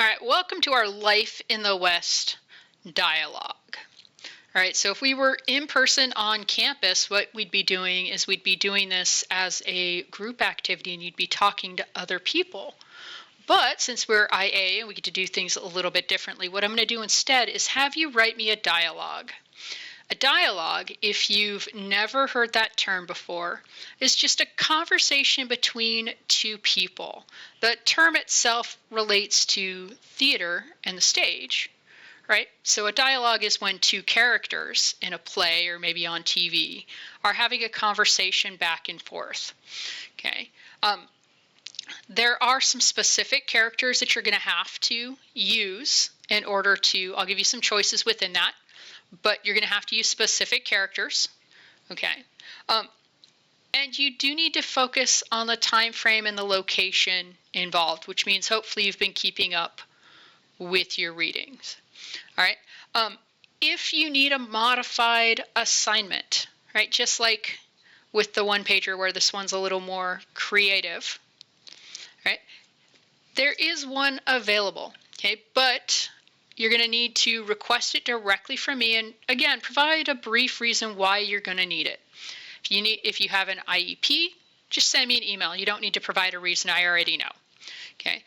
All right, welcome to our Life in the West dialogue. All right, so if we were in person on campus, what we'd be doing is we'd be doing this as a group activity and you'd be talking to other people. But since we're IA and we get to do things a little bit differently, what I'm going to do instead is have you write me a dialogue. A dialogue, if you've never heard that term before, is just a conversation between two people. The term itself relates to theater and the stage, right? So a dialogue is when two characters in a play or maybe on TV are having a conversation back and forth, okay? There are some specific characters that you're going to have to use in order to, I'll give you some choices within that, but you're going to have to use specific characters, okay? And you do need to focus on the time frame and the location involved, which means hopefully you've been keeping up with your readings, all right? If you need a modified assignment, right, just like with the one-pager where this one's a little more creative, right, there is one available, okay, but you're going to need to request it directly from me, and again, provide a brief reason why you're going to need it. If you have an IEP, just send me an email. You don't need to provide a reason. I already know. Okay.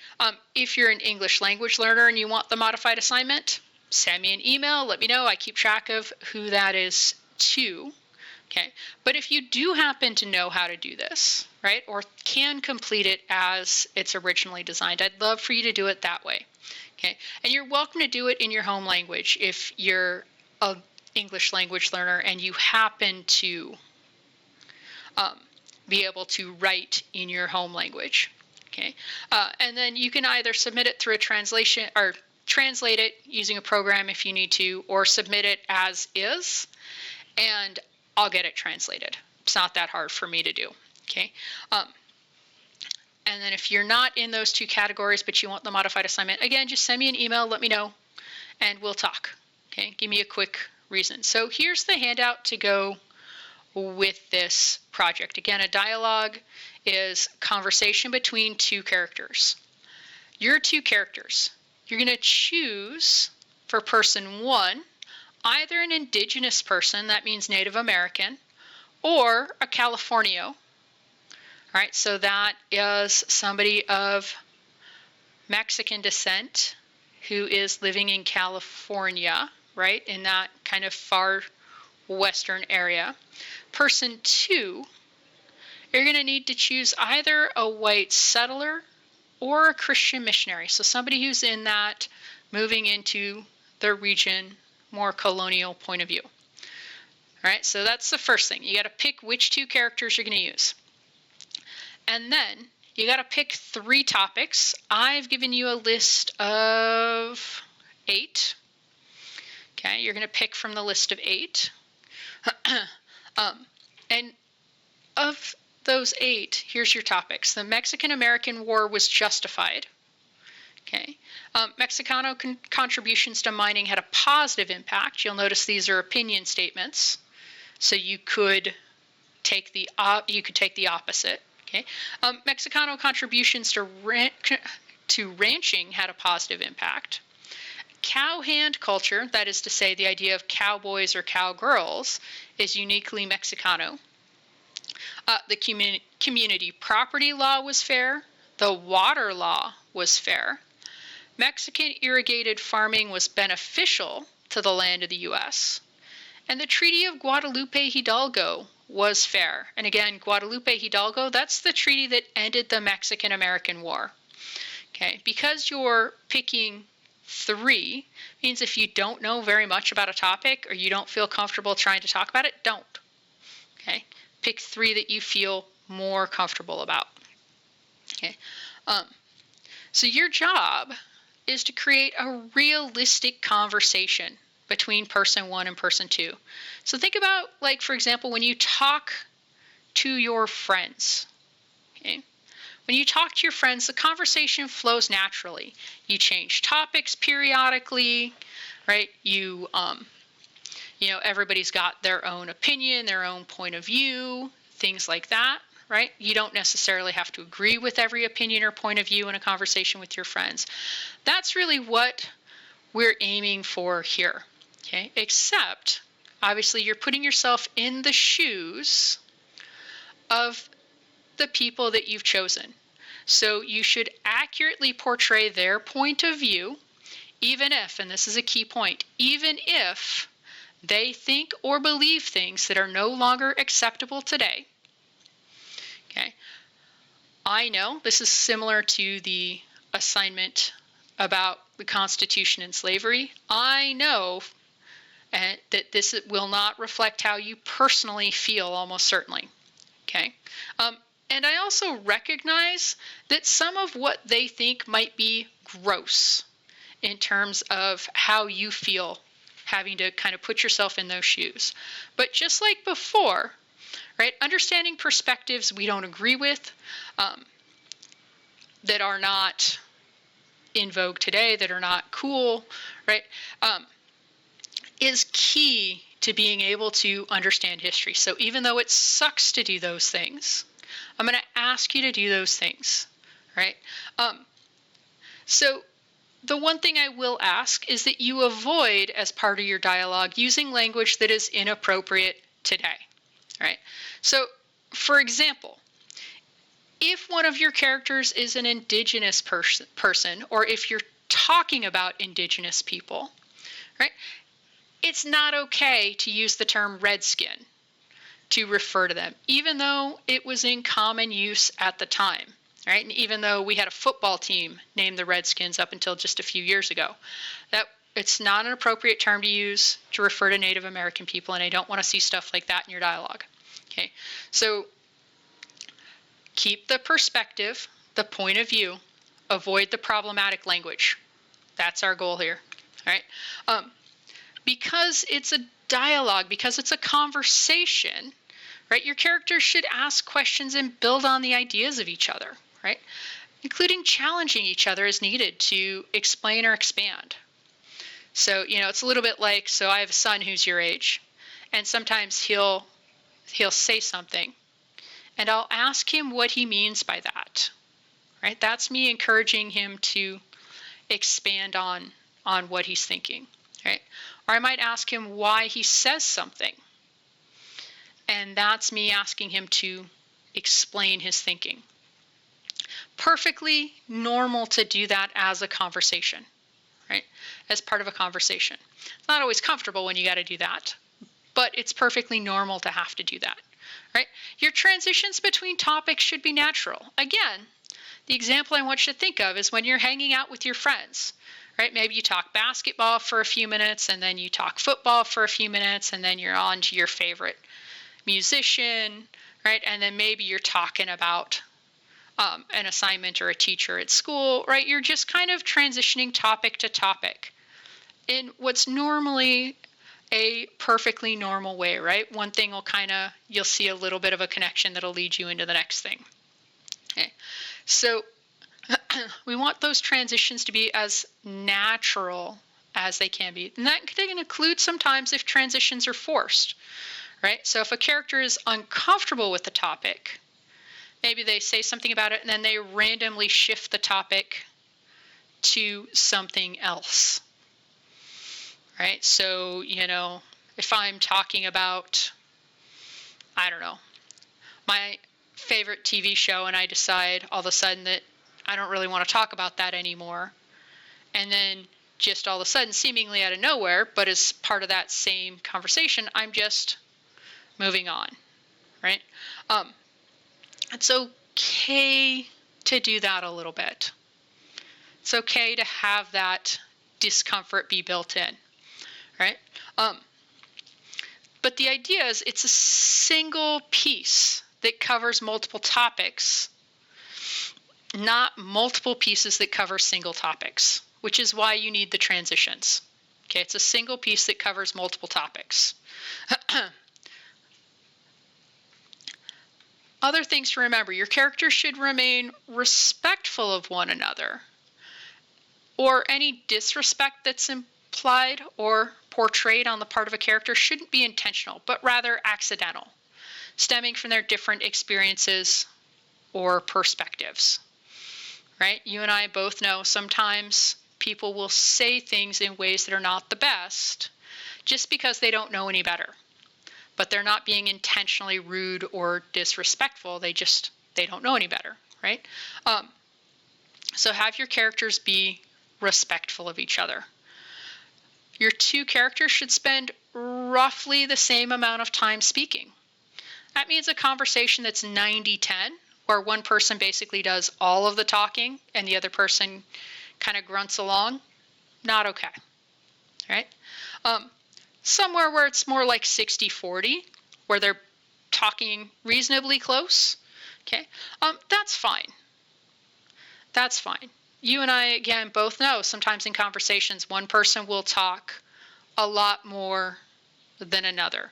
If you're an English language learner and you want the modified assignment, send me an email. Let me know. I keep track of who that is too. Okay. But if you do happen to know how to do this, right, or can complete it as it's originally designed, I'd love for you to do it that way. Okay, and you're welcome to do it in your home language if you're an English language learner and you happen to be able to write in your home language. Okay, and then you can either submit it through a translation or translate it using a program if you need to, or submit it as is, and I'll get it translated. It's not that hard for me to do. Okay. And then if you're not in those two categories, but you want the modified assignment, again, just send me an email, let me know, and we'll talk. Okay, give me a quick reason. So here's the handout to go with this project. Again, a dialogue is conversation between two characters. Your two characters, you're going to choose for person one, either an indigenous person, that means Native American, or a Californio. All right, so that is somebody of Mexican descent who is living in California, right, in that kind of far western area. Person two, you're going to need to choose either a white settler or a Christian missionary. So somebody who's in that moving into the region, more colonial point of view. All right, so that's the first thing. You got to pick which two characters you're going to use. And then you got to pick 3 topics. I've given you a list of 8. Okay, you're going to pick from the list of 8. And of those 8, here's your topics. The Mexican-American War was justified. Okay. Mexicano contributions to mining had a positive impact. You'll notice these are opinion statements. So you could take the opposite. Okay. Mexicano contributions to ranching had a positive impact. Cowhand culture, that is to say the idea of cowboys or cowgirls, is uniquely Mexicano. The community property law was fair. The water law was fair. Mexican irrigated farming was beneficial to the land of the U.S. And the Treaty of Guadalupe Hidalgo was fair. And again, Guadalupe Hidalgo, that's the treaty that ended the Mexican-American War. Okay, because you're picking 3, means if you don't know very much about a topic or you don't feel comfortable trying to talk about it, don't. Okay, pick 3 that you feel more comfortable about. Okay, so your job is to create a realistic conversation between person 1 and person 2. So think about, like, for example, when you talk to your friends. Okay? When you talk to your friends, the conversation flows naturally. You change topics periodically, right? You know, everybody's got their own opinion, their own point of view, things like that, right? You don't necessarily have to agree with every opinion or point of view in a conversation with your friends. That's really what we're aiming for here, okay? Except, obviously, you're putting yourself in the shoes of the people that you've chosen. So you should accurately portray their point of view, even if, and this is a key point, even if they think or believe things that are no longer acceptable today. Okay. I know this is similar to the assignment about the Constitution and slavery. I know that this will not reflect how you personally feel, almost certainly. Okay. And I also recognize that some of what they think might be gross in terms of how you feel having to kind of put yourself in those shoes. But just like before, right, understanding perspectives we don't agree with, that are not in vogue today, that are not cool, right, is key to being able to understand history. So even though it sucks to do those things, I'm going to ask you to do those things, right? So the one thing I will ask is that you avoid, as part of your dialogue, using language that is inappropriate today, right? So, for example, if one of your characters is an indigenous person, or if you're talking about indigenous people, right, it's not okay to use the term redskin to refer to them, even though it was in common use at the time, right? And even though we had a football team named the Redskins up until just a few years ago, that it's not an appropriate term to use to refer to Native American people, and I don't want to see stuff like that in your dialogue. Okay, so keep the perspective, the point of view, avoid the problematic language. That's our goal here, all right? Because it's a dialogue, because it's a conversation, right? Your characters should ask questions and build on the ideas of each other, right? Including challenging each other as needed to explain or expand. So, it's a little bit like, so I have a son who's your age, and sometimes he'll say something, and I'll ask him what he means by that, right? That's me encouraging him to expand on what he's thinking, right? Or I might ask him why he says something, and that's me asking him to explain his thinking. Perfectly normal to do that as a conversation, right? As part of a conversation. It's not always comfortable when you got to do that, but it's perfectly normal to have to do that, right? Your transitions between topics should be natural. Again, the example I want you to think of is when you're hanging out with your friends, right? Maybe you talk basketball for a few minutes, and then you talk football for a few minutes, and then you're on to your favorite musician, right? And then maybe you're talking about an assignment or a teacher at school, right? You're just kind of transitioning topic to topic in what's normally a perfectly normal way, right? One thing will you'll see a little bit of a connection that'll lead you into the next thing. Okay. So we want those transitions to be as natural as they can be. And that can include sometimes if transitions are forced, right? So if a character is uncomfortable with the topic, maybe they say something about it and then they randomly shift the topic to something else, right? So, if I'm talking about, I don't know, my favorite TV show, and I decide all of a sudden that I don't really want to talk about that anymore, and then just all of a sudden, seemingly out of nowhere, but as part of that same conversation, I'm just moving on, right? It's okay to do that a little bit. It's okay to have that discomfort be built in, right? But the idea is it's a single piece that covers multiple topics, not multiple pieces that cover single topics, which is why you need the transitions. Okay, it's a single piece that covers multiple topics. Other things to remember, your characters should remain respectful of one another, or any disrespect that's implied or portrayed on the part of a character shouldn't be intentional, but rather accidental. stemming from their different experiences or perspectives, right? You and I both know sometimes people will say things in ways that are not the best just because they don't know any better. But they're not being intentionally rude or disrespectful. They don't know any better, right? So have your characters be respectful of each other. Your two characters should spend roughly the same amount of time speaking. That means a conversation that's 90-10, where one person basically does all of the talking and the other person kind of grunts along. Not okay, right? Somewhere where it's more like 60-40, where they're talking reasonably close, okay? That's fine. That's fine. You and I, again, both know sometimes in conversations, one person will talk a lot more than another.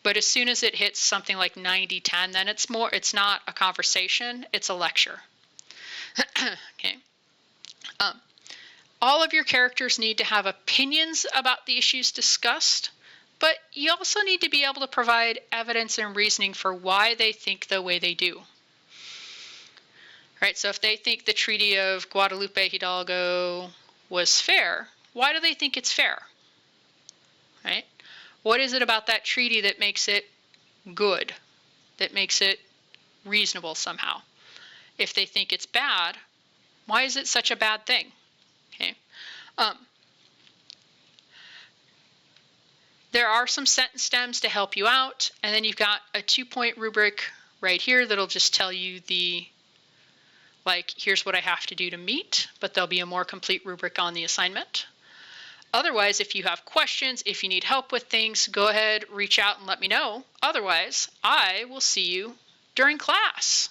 But as soon as it hits something like 90-10, then it's not a conversation, it's a lecture. Okay. All of your characters need to have opinions about the issues discussed, but you also need to be able to provide evidence and reasoning for why they think the way they do. Right? So if they think the Treaty of Guadalupe Hidalgo was fair, why do they think it's fair? Right? What is it about that treaty that makes it good, that makes it reasonable somehow? If they think it's bad, why is it such a bad thing? Okay. There are some sentence stems to help you out, and then you've got a 2-point rubric right here that'll just tell you here's what I have to do to meet, but there'll be a more complete rubric on the assignment. Otherwise, if you have questions, if you need help with things, go ahead, reach out and let me know. Otherwise, I will see you during class.